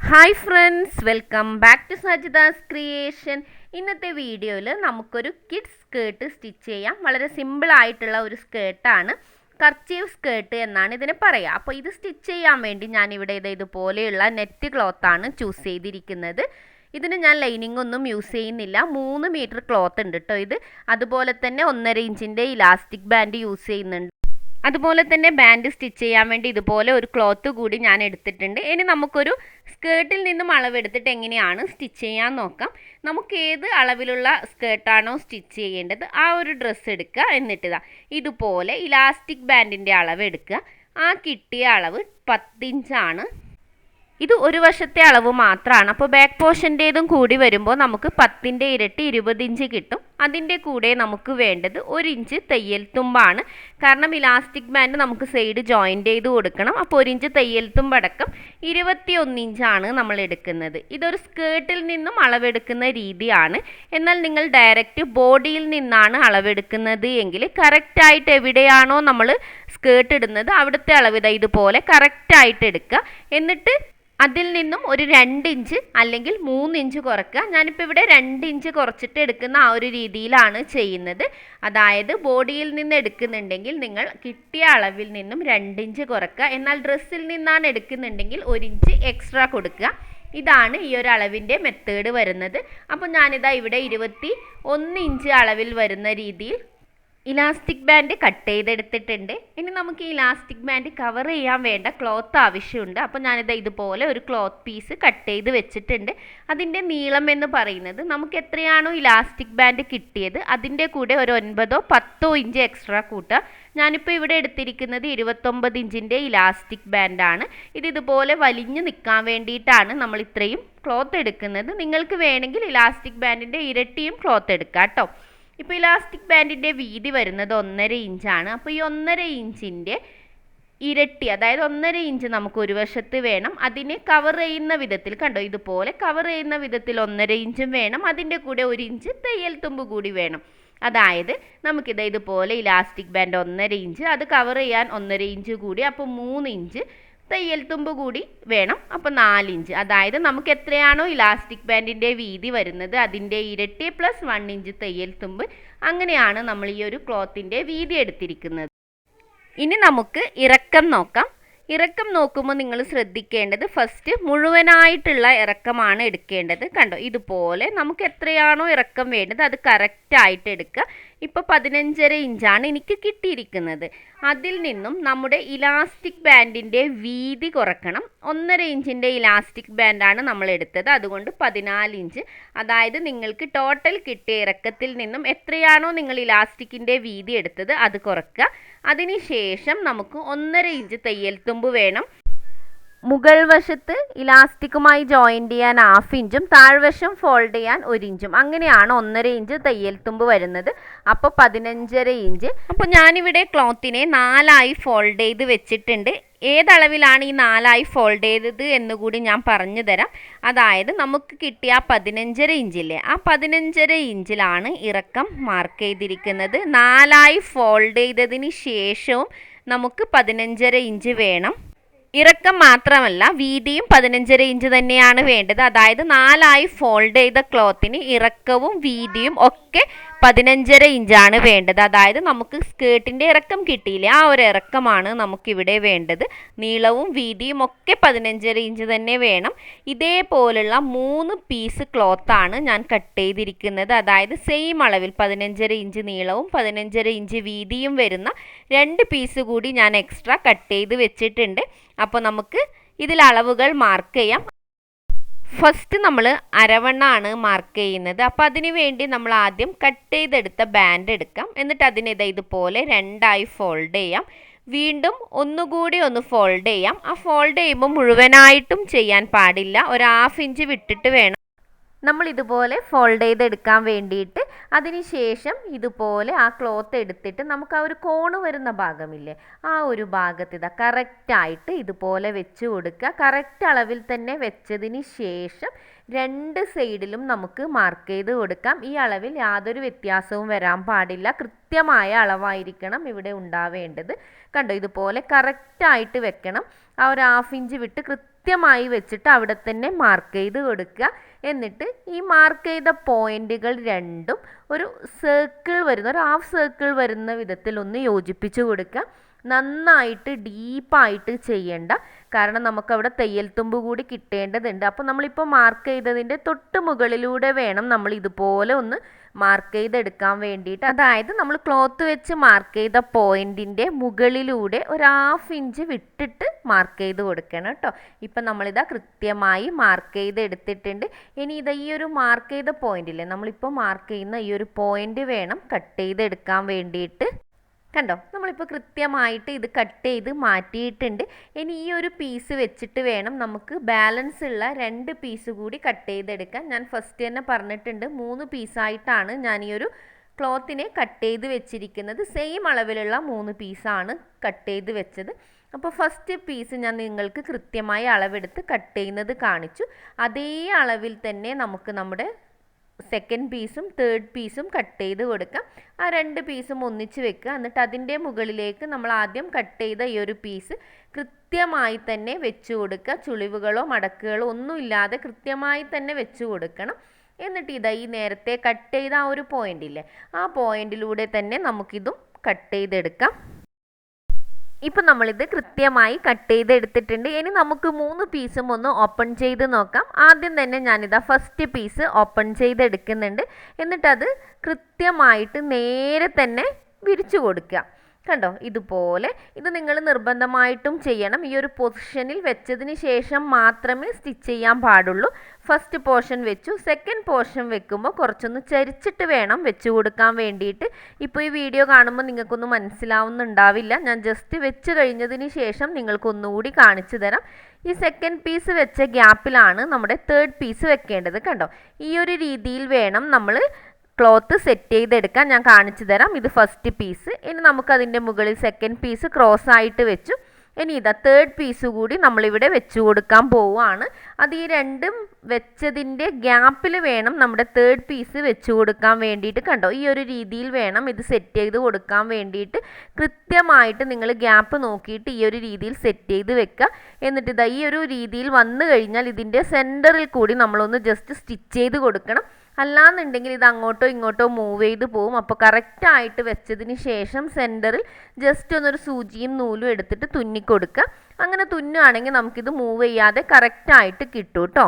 Hi friends, welcome back to Sajitha's creation. ഇന്നത്തെ വീഡിയോയിൽ നമുക്കൊരു കിഡ്സ് സ്കേർട്ട് സ്റ്റിച്ച് ചെയ്യാം. വളരെ സിമ്പിളായിട്ടുള്ള ഒരു സ്കേർട്ടാണ്. കർച്ചീഫ് സ്കേർട്ട് എന്നാണ് ഇതിന് പറയുക. അപ്പോൾ ഇത് സ്റ്റിച്ച് ചെയ്യാൻ വേണ്ടി ഞാനിവിടെ ഇതുപോലെയുള്ള നെറ്റ് ക്ലോത്താണ് ചൂസ് ചെയ്തിരിക്കുന്നത്. ഇതിന് ഞാൻ ലൈനിങ് ഒന്നും യൂസ് ചെയ്യുന്നില്ല. 3 മീറ്റർ ക്ലോത്ത് ഉണ്ട് കേട്ടോ ഇത്. അതുപോലെ തന്നെ 1.5 ഇഞ്ചിൻ്റെ ഇലാസ്റ്റിക് ബാൻഡ് യൂസ് ചെയ്യുന്നുണ്ട്. അതുപോലെ തന്നെ ബാൻഡ് സ്റ്റിച്ച് ചെയ്യാൻ വേണ്ടി ഇതുപോലെ ഒരു ക്ലോത്ത് കൂടി ഞാൻ എടുത്തിട്ടുണ്ട്. ഇനി നമുക്കൊരു സ്കേർട്ടിൽ നിന്നും അളവെടുത്തിട്ട് എങ്ങനെയാണ് സ്റ്റിച്ച് ചെയ്യാൻ നോക്കാം. നമുക്ക് ഏത് അളവിലുള്ള സ്കേർട്ടാണോ സ്റ്റിച്ച് ചെയ്യേണ്ടത് ആ ഒരു ഡ്രസ്സ് എടുക്കുക. എന്നിട്ട് ഇതുപോലെ ഇലാസ്റ്റിക് ബാൻഡിൻ്റെ അളവ് എടുക്കുക. ആ കിട്ടിയ അളവ് 10 ഇഞ്ചാണ്. ഇത് ഒരു വശത്തെ അളവ് മാത്രമാണ്. അപ്പോൾ ബാക്ക് പോർഷൻ്റേതും കൂടി വരുമ്പോൾ നമുക്ക് 10ൻ്റെ ഇരട്ടി 20 ഇഞ്ച് കിട്ടും. അതിൻ്റെ കൂടെ നമുക്ക് വേണ്ടത് 1 ഇഞ്ച് തയ്യൽ തുമ്പാണ്. കാരണം ഇലാസ്റ്റിക് ബാൻഡ് നമുക്ക് സൈഡ് ജോയിൻ്റ് ചെയ്ത് കൊടുക്കണം. അപ്പോൾ 1 ഇഞ്ച് തയ്യൽ തുമ്പടക്കം 21 ഇഞ്ചാണ് നമ്മൾ എടുക്കുന്നത്. ഇതൊരു സ്കേർട്ടിൽ നിന്നും അളവെടുക്കുന്ന രീതിയാണ്. എന്നാൽ നിങ്ങൾ ഡയറക്റ്റ് ബോഡിയിൽ നിന്നാണ് അളവെടുക്കുന്നത് എങ്കിൽ കറക്റ്റായിട്ട് എവിടെയാണോ നമ്മൾ സ്കേർട്ട് ഇടുന്നത് അവിടുത്തെ അളവ് ഇതുപോലെ കറക്റ്റായിട്ട് എടുക്കുക. എന്നിട്ട് അതിൽ നിന്നും ഒരു 2 ഇഞ്ച് അല്ലെങ്കിൽ 3 ഇഞ്ച് കുറയ്ക്കുക. ഞാനിപ്പോൾ ഇവിടെ 2 ഇഞ്ച് കുറച്ചിട്ട് എടുക്കുന്ന ആ ഒരു രീതിയിലാണ് ചെയ്യുന്നത്. അതായത് ബോഡിയിൽ നിന്ന് എടുക്കുന്നുണ്ടെങ്കിൽ നിങ്ങൾ കിട്ടിയ അളവിൽ നിന്നും 2 ഇഞ്ച് കുറയ്ക്കുക. എന്നാൽ ഡ്രസ്സിൽ നിന്നാണ് എടുക്കുന്നുണ്ടെങ്കിൽ 1 ഇഞ്ച് എക്സ്ട്രാ കൊടുക്കുക. ഇതാണ് ഈ ഒരു അളവിൻ്റെ മെത്തേഡ് വരുന്നത്. അപ്പോൾ ഞാനിതാ ഇവിടെ 21 ഇഞ്ച് അളവിൽ വരുന്ന രീതിയിൽ ഇലാസ്റ്റിക് ബാൻഡ് കട്ട് ചെയ്തെടുത്തിട്ടുണ്ട്. ഇനി നമുക്ക് ഈ ഇലാസ്റ്റിക് ബാൻഡ് കവർ ചെയ്യാൻ വേണ്ട ക്ലോത്ത് ആവശ്യമുണ്ട്. അപ്പോൾ ഞാനിത് ഇതുപോലെ ഒരു ക്ലോത്ത് പീസ് കട്ട് ചെയ്ത് വെച്ചിട്ടുണ്ട്. അതിൻ്റെ നീളം എന്ന് പറയുന്നത് നമുക്ക് എത്രയാണോ ഇലാസ്റ്റിക് ബാൻഡ് കിട്ടിയത് അതിൻ്റെ കൂടെ ഒരു 9 10 ഇഞ്ച് എക്സ്ട്രാ കൂട്ടുക. ഞാനിപ്പോൾ ഇവിടെ എടുത്തിരിക്കുന്നത് 29 ഇഞ്ചിൻ്റെ ഇലാസ്റ്റിക് ബാൻഡാണ്. ഇതുപോലെ വലിഞ്ഞ് നിൽക്കാൻ വേണ്ടിയിട്ടാണ് നമ്മൾ ഇത്രയും ക്ലോത്ത് എടുക്കുന്നത്. നിങ്ങൾക്ക് വേണമെങ്കിൽ ഇലാസ്റ്റിക് ബാൻഡിൻ്റെ ഇരട്ടിയും ക്ലോത്ത് എടുക്കാം കേട്ടോ. ഇപ്പോൾ ഇലാസ്റ്റിക് ബാൻഡിൻ്റെ വീതി വരുന്നത് 1.5 ഇഞ്ചാണ്. അപ്പോൾ ഈ 1.5 ഇഞ്ചിൻ്റെ ഇരട്ടി, അതായത് 1.5 ഇഞ്ച് നമുക്ക് ഒരു വശത്ത് വേണം. അതിനെ കവർ ചെയ്യുന്ന വിധത്തിൽ കണ്ടോ, ഇതുപോലെ കവർ ചെയ്യുന്ന വിധത്തിൽ 1.5 ഇഞ്ചും വേണം. അതിൻ്റെ കൂടെ 1 ഇഞ്ച് തയ്യൽ തുമ്പ് കൂടി വേണം. അതായത് നമുക്കിത് ഇതുപോലെ ഇലാസ്റ്റിക് ബാൻഡ് 1.5 ഇഞ്ച്, അത് കവർ ചെയ്യാൻ 1.5 ഇഞ്ച് കൂടി, അപ്പോൾ 3 ഇഞ്ച് തയ്യൽ തുമ്പ് കൂടി വേണം. അപ്പോൾ 4 ഇഞ്ച്. അതായത് നമുക്ക് എത്രയാണോ ഇലാസ്റ്റിക് ബാൻഡിൻ്റെ വീതി വരുന്നത് അതിൻ്റെ ഇരട്ടി പ്ലസ് 1 ഇഞ്ച് തയ്യൽ തുമ്പ്. അങ്ങനെയാണ് നമ്മൾ ഈ ഒരു ക്ലോത്തിൻ്റെ വീതി എടുത്തിരിക്കുന്നത്. ഇനി നമുക്ക് ഇറക്കം നോക്കാം. ഇറക്കം നോക്കുമ്പോൾ നിങ്ങൾ ശ്രദ്ധിക്കേണ്ടത് ഫസ്റ്റ് മുഴുവനായിട്ടുള്ള ഇറക്കമാണ് എടുക്കേണ്ടത്. കണ്ടോ, ഇതുപോലെ നമുക്ക് എത്രയാണോ ഇറക്കം വേണ്ടത് അത് കറക്റ്റായിട്ട് എടുക്കുക. ഇപ്പോൾ 15.5 ഇഞ്ചാണ് എനിക്ക് കിട്ടിയിരിക്കുന്നത്. അതിൽ നിന്നും നമ്മുടെ ഇലാസ്റ്റിക് ബാൻഡിൻ്റെ വീതി കുറക്കണം. 1.5 ഇഞ്ചിൻ്റെ ഇലാസ്റ്റിക് ബാൻഡാണ് നമ്മൾ എടുത്തത്, അതുകൊണ്ട് 14 ഇഞ്ച്. അതായത് നിങ്ങൾക്ക് ടോട്ടൽ കിട്ടിയ ഇറക്കത്തിൽ നിന്നും എത്രയാണോ നിങ്ങൾ ഇലാസ്റ്റിക്കിൻ്റെ വീതി എടുത്തത് അത് കുറയ്ക്കുക. അതിനുശേഷം നമുക്ക് 1.5 ഇഞ്ച് തയ്യൽ തുമ്പ് വേണം. മുകൾ വശത്ത് ഇലാസ്റ്റിക്കുമായി ജോയിൻ്റ് ചെയ്യാൻ 1/2 ഇഞ്ചും താഴ്വശം ഫോൾഡ് ചെയ്യാൻ 1 ഇഞ്ചും. അങ്ങനെയാണ് 1.5 ഇഞ്ച് തയ്യൽ തുമ്പ് വരുന്നത്. അപ്പോൾ 15.5 ഇഞ്ച്. അപ്പോൾ ഞാനിവിടെ ക്ലോത്തിനെ 4ആയി ഫോൾഡ് ചെയ്ത് വെച്ചിട്ടുണ്ട്. ഏതളവിലാണ് ഈ 4ആയി ഫോൾഡ് ചെയ്തത് എന്നുകൂടി ഞാൻ പറഞ്ഞു തരാം. അതായത് നമുക്ക് കിട്ടിയ 15.5 ഇഞ്ചില്ലേ, ആ 15.5 ഇഞ്ചിലാണ് ഇറക്കം മാർക്ക് ചെയ്തിരിക്കുന്നത്. 4ആയി ഫോൾഡ് ചെയ്തതിന് ശേഷവും നമുക്ക് 15.5 ഇഞ്ച് വേണം. ഇറക്കം മാത്രമല്ല വീതിയും 15.5 ഇഞ്ച് തന്നെയാണ് വേണ്ടത്. അതായത് 4ആയി ഫോൾഡ് ചെയ്ത ക്ലോത്തിന് ഇറക്കവും വീതിയും ഒക്കെ 15.5 ഇഞ്ചാണ് വേണ്ടത്. അതായത് നമുക്ക് സ്കേർട്ടിൻ്റെ ഇറക്കം കിട്ടിയില്ലേ, ആ ഒരു ഇറക്കമാണ് നമുക്കിവിടെ വേണ്ടത്. നീളവും വീതിയും ഒക്കെ 15.5 ഇഞ്ച് തന്നെ വേണം. ഇതേപോലുള്ള 3 പീസ് ക്ലോത്താണ് ഞാൻ കട്ട് ചെയ്തിരിക്കുന്നത്. അതായത് സെയിം അളവിൽ 15.5 ഇഞ്ച് നീളവും 15.5 ഇഞ്ച് വീതിയും വരുന്ന 2 പീസ് കൂടി ഞാൻ എക്സ്ട്രാ കട്ട് ചെയ്ത് വെച്ചിട്ടുണ്ട്. അപ്പോൾ നമുക്ക് ഇതിൽ അളവുകൾ മാർക്ക് ചെയ്യാം. ഫസ്റ്റ് നമ്മൾ അരവണ്ണാണ് മാർക്ക് ചെയ്യുന്നത്. അപ്പോൾ അതിന് വേണ്ടി നമ്മൾ ആദ്യം കട്ട് ചെയ്തെടുത്ത ബാൻഡ് എടുക്കാം. എന്നിട്ട് അതിനെ ഇതുപോലെ 2ആയി ഫോൾഡ് ചെയ്യാം. വീണ്ടും ഒന്നുകൂടി ഒന്ന് ഫോൾഡ് ചെയ്യാം. ആ ഫോൾഡ് ചെയ്യുമ്പോൾ മുഴുവനായിട്ടും ചെയ്യാൻ പാടില്ല, ഒരു 1/2 ഇഞ്ച് വിട്ടിട്ട് വേണം നമ്മൾ ഇതുപോലെ ഫോൾഡ് ചെയ്തെടുക്കാൻ വേണ്ടിയിട്ട്. അതിനുശേഷം ഇതുപോലെ ആ ക്ലോത്ത് എടുത്തിട്ട് നമുക്ക് ആ ഒരു കോണ് വരുന്ന ഭാഗമില്ലേ, ആ ഒരു ഭാഗത്ത് കറക്റ്റായിട്ട് ഇതുപോലെ വെച്ച് കൊടുക്കുക. കറക്റ്റ് അളവിൽ തന്നെ വെച്ചതിന് ശേഷം 2 സൈഡിലും നമുക്ക് മാർക്ക് ചെയ്ത് കൊടുക്കാം. ഈ അളവിൽ യാതൊരു വ്യത്യാസവും വരാൻ പാടില്ല. കൃത്യമായ അളവായിരിക്കണം ഇവിടെ ഉണ്ടാവേണ്ടത്. കണ്ടോ, ഇതുപോലെ കറക്റ്റായിട്ട് വെക്കണം. ആ ഒരു 1/2 ഇഞ്ച് വിട്ട് കൃത്യമായി വെച്ചിട്ട് അവിടെ തന്നെ മാർക്ക് ചെയ്ത് കൊടുക്കുക. എന്നിട്ട് ഈ മാർക്ക് ചെയ്ത പോയിന്റുകൾ രണ്ടും ഒരു സർക്കിൾ വരുന്ന, ഒരു 1/2 സർക്കിൾ വരുന്ന വിധത്തിൽ ഒന്ന് യോജിപ്പിച്ച് കൊടുക്കുക. നന്നായിട്ട് ഡീപ്പായിട്ട് ചെയ്യേണ്ട, കാരണം നമുക്കവിടെ തയ്യൽ തുമ്പ് കൂടി കിട്ടേണ്ടതുണ്ട്. അപ്പോൾ നമ്മളിപ്പോൾ മാർക്ക് ചെയ്തതിൻ്റെ തൊട്ട് മുകളിലൂടെ വേണം നമ്മൾ ഇതുപോലെ ഒന്ന് മാർക്ക് ചെയ്തെടുക്കാൻ വേണ്ടിയിട്ട്. അതായത് നമ്മൾ ക്ലോത്ത് വെച്ച് മാർക്ക് ചെയ്ത പോയിന്റിൻ്റെ മുകളിലൂടെ ഒരു 1/2 ഇഞ്ച് വിട്ടിട്ട് മാർക്ക് ചെയ്ത് കൊടുക്കണം കേട്ടോ. ഇപ്പം നമ്മളിതാ കൃത്യമായി മാർക്ക് ചെയ്തെടുത്തിട്ടുണ്ട്. ഇനി ഇതാ ഈ ഒരു മാർക്ക് ചെയ്ത പോയിന്റില്ലേ, നമ്മളിപ്പോൾ മാർക്ക് ചെയ്യുന്ന ഈ ഒരു പോയിന്റ് വേണം കട്ട് ചെയ്തെടുക്കാൻ വേണ്ടിയിട്ട്. കണ്ടോ, നമ്മളിപ്പോൾ കൃത്യമായിട്ട് ഇത് കട്ട് ചെയ്ത് മാറ്റിയിട്ടുണ്ട്. ഇനി ഈ ഒരു പീസ് വെച്ചിട്ട് വേണം നമുക്ക് ബാലൻസ് ഉള്ള 2 പീസ് കൂടി കട്ട് ചെയ്തെടുക്കാൻ. ഞാൻ ഫസ്റ്റ് തന്നെ പറഞ്ഞിട്ടുണ്ട് 3 പീസായിട്ടാണ് ഞാൻ ഈ ഒരു ക്ലോത്തിനെ കട്ട് ചെയ്ത് വെച്ചിരിക്കുന്നത്. സെയിം അളവിലുള്ള 3 പീസാണ് കട്ട് ചെയ്ത് വെച്ചത്. അപ്പോൾ ഫസ്റ്റ് പീസ് ഞാൻ നിങ്ങൾക്ക് കൃത്യമായി അളവെടുത്ത് കട്ട് ചെയ്യുന്നത് കാണിച്ചു. അതേ അളവിൽ തന്നെ നമുക്ക് നമ്മുടെ സെക്കൻഡ് പീസും തേർഡ് പീസും കട്ട് ചെയ്ത് കൊടുക്കാം. ആ 2 പീസും ഒന്നിച്ച് വെക്കുക. എന്നിട്ട് അതിൻ്റെ മുകളിലേക്ക് നമ്മൾ ആദ്യം കട്ട് ചെയ്ത ഈ ഒരു പീസ് കൃത്യമായി തന്നെ വെച്ച് കൊടുക്കുക. ചുളിവുകളോ മടക്കുകളോ ഒന്നുമില്ലാതെ കൃത്യമായി തന്നെ വെച്ച് കൊടുക്കണം. എന്നിട്ട് ഇതാ ഈ നേരത്തെ കട്ട് ചെയ്ത ആ ഒരു പോയിന്റ് ഇല്ലേ, ആ പോയിന്റിലൂടെ തന്നെ നമുക്കിതും കട്ട് ചെയ്തെടുക്കാം. ഇപ്പം നമ്മളിത് കൃത്യമായി കട്ട് ചെയ്തെടുത്തിട്ടുണ്ട്. ഇനി നമുക്ക് 3 പീസും ഒന്ന് ഓപ്പൺ ചെയ്ത് നോക്കാം. ആദ്യം തന്നെ ഞാനിതാ ഫസ്റ്റ് പീസ് ഓപ്പൺ ചെയ്തെടുക്കുന്നുണ്ട്. എന്നിട്ടത് കൃത്യമായിട്ട് നേരെ തന്നെ വിരിച്ചു കൊടുക്കുക. കണ്ടോ, ഇതുപോലെ. ഇത് നിങ്ങൾ നിർബന്ധമായിട്ടും ചെയ്യണം. ഈ ഒരു പൊസിഷനിൽ വെച്ചതിന് ശേഷം മാത്രമേ സ്റ്റിച്ച് ചെയ്യാൻ പാടുള്ളൂ. ഫസ്റ്റ് പോർഷൻ വെച്ചു, സെക്കൻഡ് പോർഷൻ വെക്കുമ്പോൾ കുറച്ചൊന്ന് ചരിച്ചിട്ട് വേണം വെച്ച് കൊടുക്കാൻ വേണ്ടിയിട്ട്. ഇപ്പോൾ ഈ വീഡിയോ കാണുമ്പോൾ നിങ്ങൾക്കൊന്നും മനസ്സിലാവുന്നുണ്ടാവില്ല. ഞാൻ ജസ്റ്റ് വെച്ച് കഴിഞ്ഞതിന് ശേഷം നിങ്ങൾക്കൊന്നുകൂടി കാണിച്ചു തരാം. ഈ സെക്കൻഡ് പീസ് വെച്ച ഗ്യാപ്പിലാണ് നമ്മുടെ തേർഡ് പീസ് വെക്കേണ്ടത്. കണ്ടോ, ഈ ഒരു രീതിയിൽ വേണം നമ്മൾ ക്ലോത്ത് സെറ്റ് ചെയ്തെടുക്കാൻ. ഞാൻ കാണിച്ചു തരാം. ഇത് ഫസ്റ്റ് പീസ്. ഇനി നമുക്കതിൻ്റെ മുകളിൽ സെക്കൻഡ് പീസ് ക്രോസ് ആയിട്ട് വെച്ചു. ഇനി ഇതാ തേർഡ് പീസ് കൂടി നമ്മളിവിടെ വെച്ച് കൊടുക്കാൻ പോവുകയാണ്. അത് ഈ രണ്ടും വെച്ചതിൻ്റെ ഗ്യാപ്പിൽ വേണം നമ്മുടെ തേർഡ് പീസ് വെച്ച് കൊടുക്കാൻ വേണ്ടിയിട്ട്. കണ്ടോ, ഈ ഒരു രീതിയിൽ വേണം ഇത് സെറ്റ് ചെയ്ത് കൊടുക്കാൻ വേണ്ടിയിട്ട്. കൃത്യമായിട്ട് നിങ്ങൾ ഗ്യാപ്പ് നോക്കിയിട്ട് ഈ ഒരു രീതിയിൽ സെറ്റ് ചെയ്ത് വെക്കുക. എന്നിട്ട് ഇതാ ഈ ഒരു രീതിയിൽ വന്നു കഴിഞ്ഞാൽ ഇതിൻ്റെ സെൻറ്ററിൽ കൂടി നമ്മളൊന്ന് ജസ്റ്റ് സ്റ്റിച്ച് ചെയ്ത് കൊടുക്കണം. അല്ലാന്നുണ്ടെങ്കിൽ ഇത് അങ്ങോട്ടോ ഇങ്ങോട്ടോ മൂവ് ചെയ്ത് പോവും. അപ്പോൾ കറക്റ്റായിട്ട് വെച്ചതിന് ശേഷം സെൻറ്ററിൽ ജസ്റ്റ് ഒന്നൊരു സൂചിയും നൂലും എടുത്തിട്ട് തുന്നിക്കൊടുക്കുക. അങ്ങനെ തുന്നുകയാണെങ്കിൽ നമുക്കിത് മൂവ് ചെയ്യാതെ കറക്റ്റായിട്ട് കിട്ടും കേട്ടോ.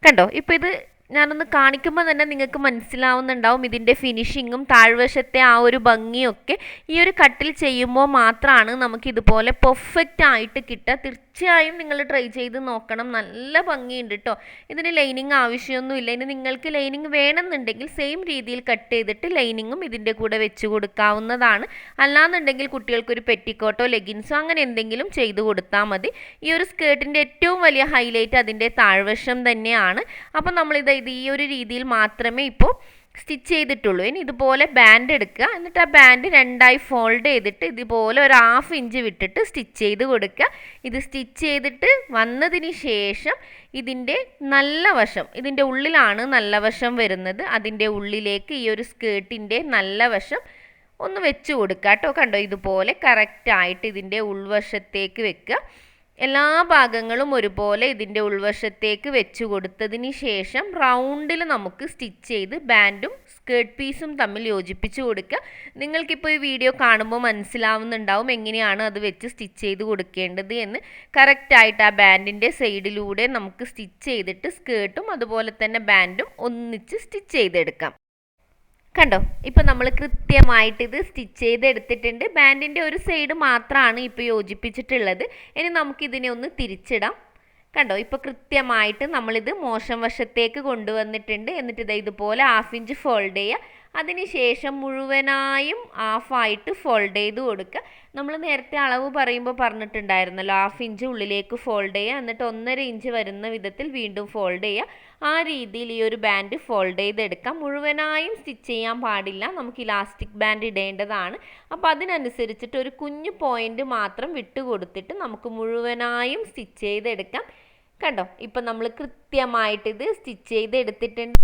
കണ്ടോ, ഇപ്പോൾ ഇത് ഞാനൊന്ന് കാണിക്കുമ്പോൾ തന്നെ നിങ്ങൾക്ക് മനസ്സിലാവുന്നുണ്ടാവും ഇതിൻ്റെ ഫിനിഷിങ്ങും താഴ്വശത്തെ ആ ഒരു ഭംഗിയൊക്കെ ഈ ഒരു കട്ടിൽ ചെയ്യുമ്പോൾ മാത്രമാണ് നമുക്കിതുപോലെ പെർഫെക്റ്റ് ആയിട്ട് കിട്ടുക. തീർച്ചയായും നിങ്ങൾ ട്രൈ ചെയ്ത് നോക്കണം. നല്ല ഭംഗിയുണ്ട് കേട്ടോ. ഇതിന് ലൈനിങ് ആവശ്യമൊന്നുമില്ല. ഇനി നിങ്ങൾക്ക് ലൈനിങ് വേണമെന്നുണ്ടെങ്കിൽ സെയിം രീതിയിൽ കട്ട് ചെയ്തിട്ട് ലൈനിങ്ങും ഇതിൻ്റെ കൂടെ വെച്ച് കൊടുക്കാവുന്നതാണ്. അല്ലാന്നുണ്ടെങ്കിൽ കുട്ടികൾക്കൊരു പെറ്റിക്കോട്ടോ ലെഗിൻസോ അങ്ങനെ എന്തെങ്കിലും ചെയ്ത് കൊടുത്താൽ മതി. ഈ ഒരു സ്കേർട്ടിൻ്റെ ഏറ്റവും വലിയ ഹൈലൈറ്റ് അതിൻ്റെ താഴ്വശം തന്നെയാണ്. അപ്പം നമ്മളിത് ഈ ഒരു രീതിയിൽ മാത്രമേ ഇപ്പോൾ സ്റ്റിച്ച് ചെയ്തിട്ടുള്ളൂ. ഇനി ഇതുപോലെ ബാൻഡ് എടുക്കുക. എന്നിട്ട് ആ ബാൻഡ് 2ആയി ഫോൾഡ് ചെയ്തിട്ട് ഇതുപോലെ ഒരു 1/2 ഇഞ്ച് വിട്ടിട്ട് സ്റ്റിച്ച് ചെയ്ത് കൊടുക്കുക. ഇത് സ്റ്റിച്ച് ചെയ്തിട്ട് വന്നതിന് ശേഷം ഇതിൻ്റെ നല്ല വശം, ഇതിൻ്റെ ഉള്ളിലാണ് നല്ല വശം വരുന്നത്, അതിൻ്റെ ഉള്ളിലേക്ക് ഈ ഒരു സ്കേർട്ടിൻ്റെ നല്ല വശം ഒന്ന് വെച്ച് കൊടുക്കുക കേട്ടോ. കണ്ടോ, ഇതുപോലെ കറക്റ്റായിട്ട് ഇതിൻ്റെ ഉൾവശത്തേക്ക് വെക്കുക. എല്ലാ ഭാഗങ്ങളും ഒരുപോലെ ഇതിൻ്റെ ഉൾവശത്തേക്ക് വെച്ച് കൊടുത്തതിന് ശേഷം റൗണ്ടിൽ നമുക്ക് സ്റ്റിച്ച് ചെയ്ത് ബാൻഡും സ്കേർട്ട് പീസും തമ്മിൽ യോജിപ്പിച്ച് കൊടുക്കുക. നിങ്ങൾക്കിപ്പോൾ ഈ വീഡിയോ കാണുമ്പോൾ മനസ്സിലാവുന്നുണ്ടാവും എങ്ങനെയാണ് അത് വെച്ച് സ്റ്റിച്ച് ചെയ്ത് കൊടുക്കേണ്ടത് എന്ന്. കറക്റ്റായിട്ട് ആ ബാൻഡിൻ്റെ സൈഡിലൂടെ നമുക്ക് സ്റ്റിച്ച് ചെയ്തിട്ട് സ്കേർട്ടും അതുപോലെ തന്നെ ബാൻഡും ഒന്നിച്ച് സ്റ്റിച്ച് ചെയ്തെടുക്കാം. കണ്ടോ, ഇപ്പം നമ്മൾ കൃത്യമായിട്ട് ഇത് സ്റ്റിച്ച് ചെയ്തെടുത്തിട്ടുണ്ട്. ബാൻഡിൻ്റെ ഒരു സൈഡ് മാത്രമാണ് ഇപ്പോൾ യോജിപ്പിച്ചിട്ടുള്ളത്. ഇനി നമുക്കിതിനെ ഒന്ന് തിരിച്ചിടാം. കണ്ടോ, ഇപ്പോൾ കൃത്യമായിട്ട് നമ്മളിത് മോശം വശത്തേക്ക് കൊണ്ടുവന്നിട്ടുണ്ട്. എന്നിട്ട് ഇതുപോലെ 1/2 ഇഞ്ച് ഫോൾഡ് ചെയ്യുക. അതിനുശേഷം മുഴുവനായും 1/2 ആയിട്ട് ഫോൾഡ് ചെയ്ത് കൊടുക്കുക. നമ്മൾ നേരത്തെ അളവ് പറയുമ്പോൾ പറഞ്ഞിട്ടുണ്ടായിരുന്നല്ലോ 1/2 ഇഞ്ച് ഉള്ളിലേക്ക് ഫോൾഡ് ചെയ്യുക, എന്നിട്ട് 1.5 ഇഞ്ച് വരുന്ന വിധത്തിൽ വീണ്ടും ഫോൾഡ് ചെയ്യുക. ആ രീതിയിൽ ഈ ഒരു ബാൻഡ് ഫോൾഡ് ചെയ്തെടുക്കാം. മുഴുവനായും സ്റ്റിച്ച് ചെയ്യാൻ പാടില്ല, നമുക്ക് ഇലാസ്റ്റിക് ബാൻഡ് ഇടേണ്ടതാണ്. അപ്പോൾ അതിനനുസരിച്ചിട്ട് ഒരു കുഞ്ഞു പോയിന്റ് മാത്രം വിട്ട് കൊടുത്തിട്ട് നമുക്ക് മുഴുവനായും സ്റ്റിച്ച് ചെയ്തെടുക്കാം. കണ്ടോ, ഇപ്പം നമ്മൾ കൃത്യമായിട്ട് ഇത് സ്റ്റിച്ച് ചെയ്തെടുത്തിട്ടുണ്ട്.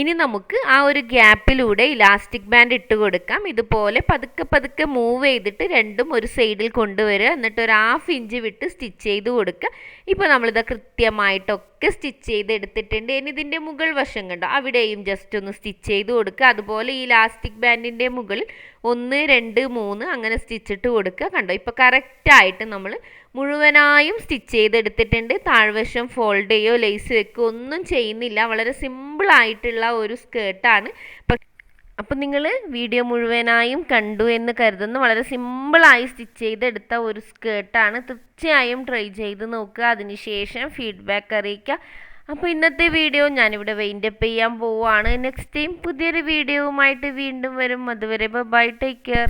ഇനി നമുക്ക് ആ ഒരു ഗ്യാപ്പിലൂടെ ഇലാസ്റ്റിക് ബാൻഡ് ഇട്ട് കൊടുക്കാം. ഇതുപോലെ പതുക്കെ പതുക്കെ മൂവ് ചെയ്തിട്ട് രണ്ടും ഒരു സൈഡിൽ കൊണ്ടുവരിക. എന്നിട്ട് ഒരു 1/2 ഇഞ്ച് വിട്ട് സ്റ്റിച്ച് ചെയ്ത് കൊടുക്കുക. ഇപ്പോൾ നമ്മളിത് കൃത്യമായിട്ടൊക്കെ സ്റ്റിച്ച് ചെയ്ത് എടുത്തിട്ടുണ്ട്. ഇനി ഇതിൻ്റെ മുകൾ വശം കണ്ടോ, അവിടെയും ജസ്റ്റ് ഒന്ന് സ്റ്റിച്ച് ചെയ്ത് കൊടുക്കുക. അതുപോലെ ഈ ഇലാസ്റ്റിക് ബാൻഡിൻ്റെ മുകളിൽ 1 2 3 അങ്ങനെ സ്റ്റിച്ചിട്ട് കൊടുക്കുക. കണ്ടോ, ഇപ്പോൾ കറക്റ്റായിട്ട് നമ്മൾ മുഴുവനായും സ്റ്റിച്ച് ചെയ്തെടുത്തിട്ടുണ്ട്. താഴ്വശം ഫോൾഡ് ചെയ്യോ ലേസ് വെക്കുകയോ ഒന്നും ചെയ്യുന്നില്ല. വളരെ സിമ്പിളായിട്ടുള്ള ഒരു സ്കേർട്ടാണ്. അപ്പം നിങ്ങൾ വീഡിയോ മുഴുവനായും കണ്ടു എന്ന് കരുതുന്നു. വളരെ സിമ്പിളായി സ്റ്റിച്ച് ചെയ്തെടുത്ത ഒരു സ്കേർട്ടാണ്. തീർച്ചയായും ട്രൈ ചെയ്ത് നോക്കുക. അതിനുശേഷം ഫീഡ്ബാക്ക് അറിയിക്കുക. അപ്പോൾ ഇന്നത്തെ വീഡിയോ ഞാനിവിടെ വൈൻഡപ്പ് ചെയ്യാൻ പോവുകയാണ്. നെക്സ്റ്റ് ടൈം പുതിയൊരു വീഡിയോവുമായിട്ട് വീണ്ടും വരും. അതുവരെ ബൈ, ടേക്ക് കെയർ.